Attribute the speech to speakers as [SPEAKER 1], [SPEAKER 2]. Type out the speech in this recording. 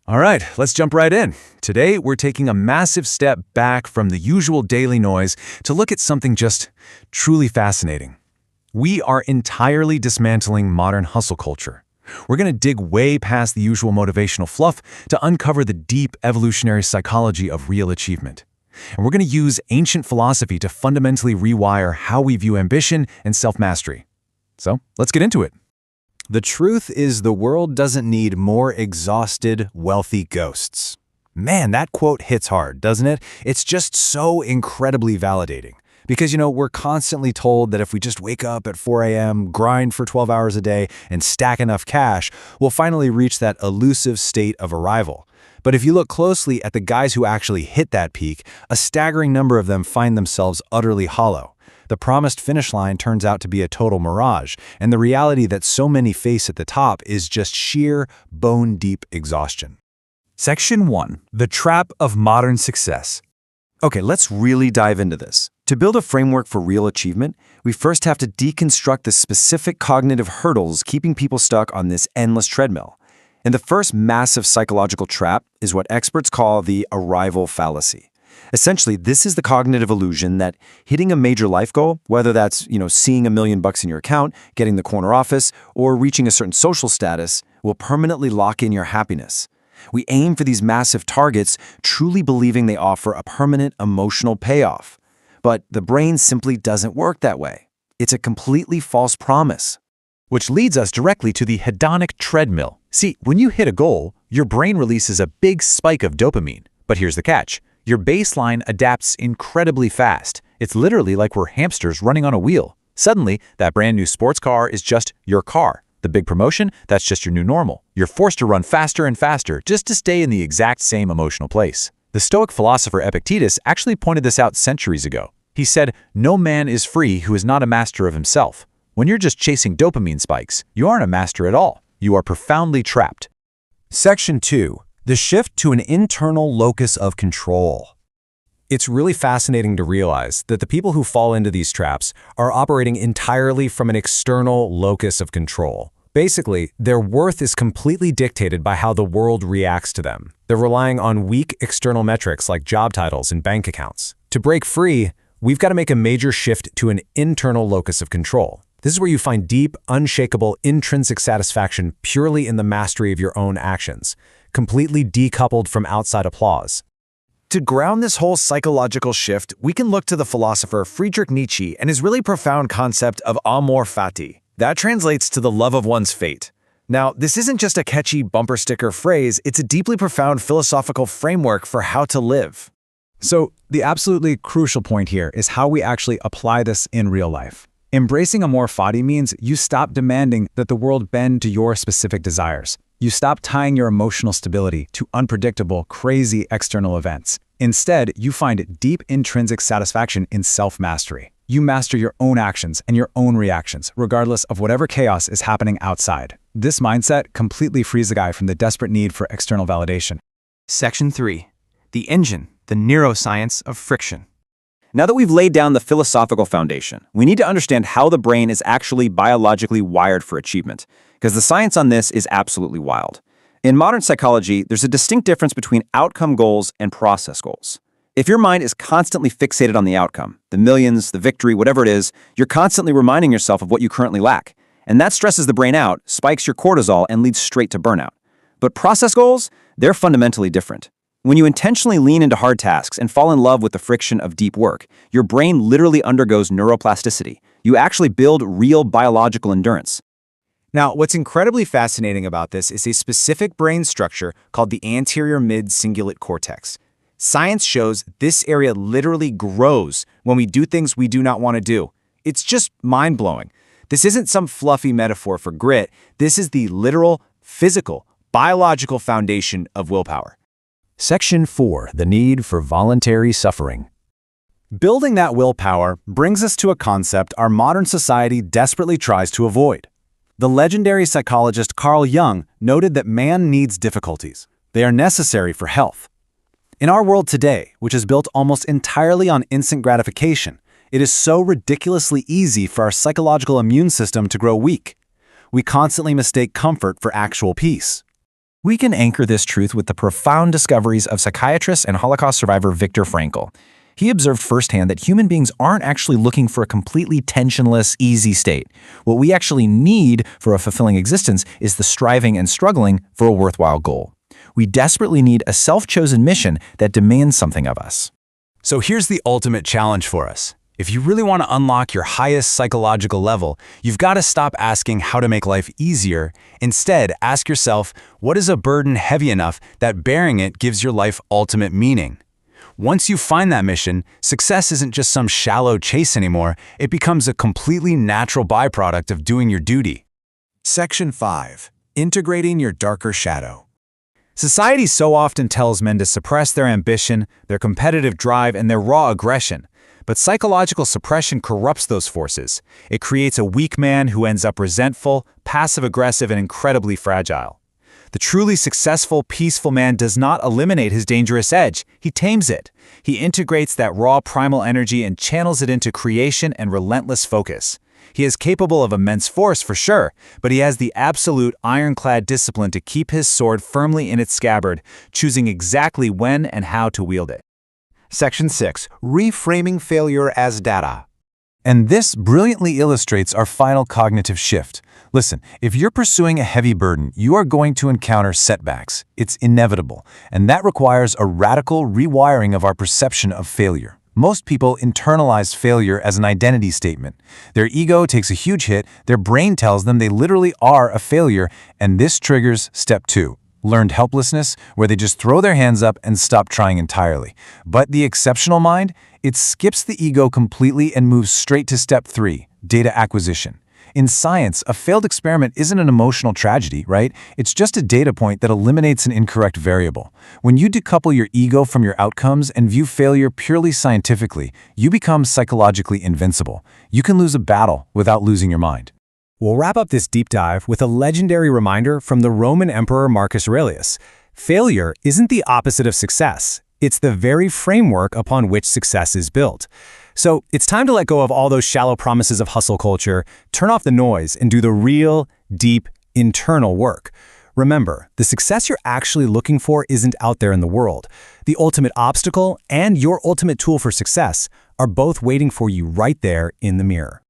[SPEAKER 1] All right, let's jump right in. Today, we're taking a massive step back from the usual daily noise to look at something just truly fascinating. We are entirely dismantling modern hustle culture. We're going to dig way past the usual motivational fluff to uncover the deep evolutionary psychology of real achievement. And we're going to use ancient philosophy to fundamentally rewire how we view ambition and self-mastery. So, let's get into it.
[SPEAKER 2] The truth is the world doesn't need more exhausted, wealthy ghosts. Man, that quote hits hard, doesn't it? It's just so incredibly validating. Because, we're constantly told that if we just wake up at 4 a.m., grind for 12 hours a day, and stack enough cash, we'll finally reach that elusive state of arrival. But if you look closely at the guys who actually hit that peak, a staggering number of them find themselves utterly hollow. The promised finish line turns out to be a total mirage, and the reality that so many face at the top is just sheer, bone-deep exhaustion.
[SPEAKER 3] Section 1. The Trap of Modern Success.
[SPEAKER 2] Okay, let's really dive into this. To build a framework for real achievement, we first have to deconstruct the specific cognitive hurdles keeping people stuck on this endless treadmill. And the first massive psychological trap is what experts call the arrival fallacy. Essentially, this is the cognitive illusion that hitting a major life goal, whether that's, seeing $1 million in your account, getting the corner office, or reaching a certain social status, will permanently lock in your happiness. We aim for these massive targets, truly believing they offer a permanent emotional payoff. But the brain simply doesn't work that way. It's a completely false promise.
[SPEAKER 3] Which leads us directly to the hedonic treadmill. See, when you hit a goal, your brain releases a big spike of dopamine. But here's the catch. Your baseline adapts incredibly fast. It's literally like we're hamsters running on a wheel. Suddenly, that brand new sports car is just your car. The big promotion, that's just your new normal. You're forced to run faster and faster just to stay in the exact same emotional place. The Stoic philosopher Epictetus actually pointed this out centuries ago. He said, "No man is free who is not a master of himself." When you're just chasing dopamine spikes, you aren't a master at all. You are profoundly trapped.
[SPEAKER 2] Section 2. The shift to an internal locus of control. It's really fascinating to realize that the people who fall into these traps are operating entirely from an external locus of control. Basically, their worth is completely dictated by how the world reacts to them. They're relying on weak external metrics like job titles and bank accounts. To break free, we've got to make a major shift to an internal locus of control. This is where you find deep, unshakable, intrinsic satisfaction purely in the mastery of your own actions, completely decoupled from outside applause. To ground this whole psychological shift, we can look to the philosopher Friedrich Nietzsche and his really profound concept of amor fati. That translates to the love of one's fate. Now, this isn't just a catchy bumper sticker phrase, it's a deeply profound philosophical framework for how to live.
[SPEAKER 4] So, the absolutely crucial point here is how we actually apply this in real life. Embracing amor fati means you stop demanding that the world bend to your specific desires. You stop tying your emotional stability to unpredictable, crazy external events. Instead, you find deep intrinsic satisfaction in self-mastery. You master your own actions and your own reactions, regardless of whatever chaos is happening outside. This mindset completely frees the guy from the desperate need for external validation.
[SPEAKER 5] Section 3. The engine, the neuroscience of friction.
[SPEAKER 2] Now that we've laid down the philosophical foundation, we need to understand how the brain is actually biologically wired for achievement, because the science on this is absolutely wild. In modern psychology, there's a distinct difference between outcome goals and process goals. If your mind is constantly fixated on the outcome, the millions, the victory, whatever it is, you're constantly reminding yourself of what you currently lack. And that stresses the brain out, spikes your cortisol, and leads straight to burnout. But process goals, they're fundamentally different. When you intentionally lean into hard tasks and fall in love with the friction of deep work, your brain literally undergoes neuroplasticity. You actually build real biological endurance.
[SPEAKER 6] Now, what's incredibly fascinating about this is a specific brain structure called the anterior mid-cingulate cortex. Science shows this area literally grows when we do things we do not want to do. It's just mind-blowing. This isn't some fluffy metaphor for grit. This is the literal, physical, biological foundation of willpower.
[SPEAKER 2] Section 4. The need for voluntary suffering.
[SPEAKER 4] Building that willpower brings us to a concept our modern society desperately tries to avoid. The legendary psychologist Carl Jung noted that man needs difficulties. They are necessary for health. In our world today, which is built almost entirely on instant gratification, it is so ridiculously easy for our psychological immune system to grow weak. We constantly mistake comfort for actual peace.
[SPEAKER 2] We can anchor this truth with the profound discoveries of psychiatrist and Holocaust survivor Viktor Frankl. He observed firsthand that human beings aren't actually looking for a completely tensionless, easy state. What we actually need for a fulfilling existence is the striving and struggling for a worthwhile goal. We desperately need a self-chosen mission that demands something of us.
[SPEAKER 1] So here's the ultimate challenge for us. If you really want to unlock your highest psychological level, you've got to stop asking how to make life easier. Instead, ask yourself, what is a burden heavy enough that bearing it gives your life ultimate meaning? Once you find that mission, success isn't just some shallow chase anymore. It becomes a completely natural byproduct of doing your duty.
[SPEAKER 2] Section 5. Integrating your darker shadow.
[SPEAKER 4] Society so often tells men to suppress their ambition, their competitive drive, and their raw aggression. But psychological suppression corrupts those forces. It creates a weak man who ends up resentful, passive-aggressive, and incredibly fragile. The truly successful, peaceful man does not eliminate his dangerous edge. He tames it. He integrates that raw primal energy and channels it into creation and relentless focus. He is capable of immense force for sure, but he has the absolute ironclad discipline to keep his sword firmly in its scabbard, choosing exactly when and how to wield it.
[SPEAKER 3] Section 6. Reframing failure as data.
[SPEAKER 1] And this brilliantly illustrates our final cognitive shift. Listen, if you're pursuing a heavy burden, you are going to encounter setbacks. It's inevitable, and that requires a radical rewiring of our perception of failure. Most people internalize failure as an identity statement. Their ego takes a huge hit, their brain tells them they literally are a failure, and this triggers step 2. Learned helplessness, where they just throw their hands up and stop trying entirely. But the exceptional mind, it skips the ego completely and moves straight to step 3, data acquisition. In science, a failed experiment isn't an emotional tragedy, right? It's just a data point that eliminates an incorrect variable. When you decouple your ego from your outcomes and view failure purely scientifically, you become psychologically invincible. You can lose a battle without losing your mind.
[SPEAKER 2] We'll wrap up this deep dive with a legendary reminder from the Roman Emperor Marcus Aurelius. Failure isn't the opposite of success. It's the very framework upon which success is built. So it's time to let go of all those shallow promises of hustle culture, turn off the noise, and do the real, deep, internal work. Remember, the success you're actually looking for isn't out there in the world. The ultimate obstacle and your ultimate tool for success are both waiting for you right there in the mirror.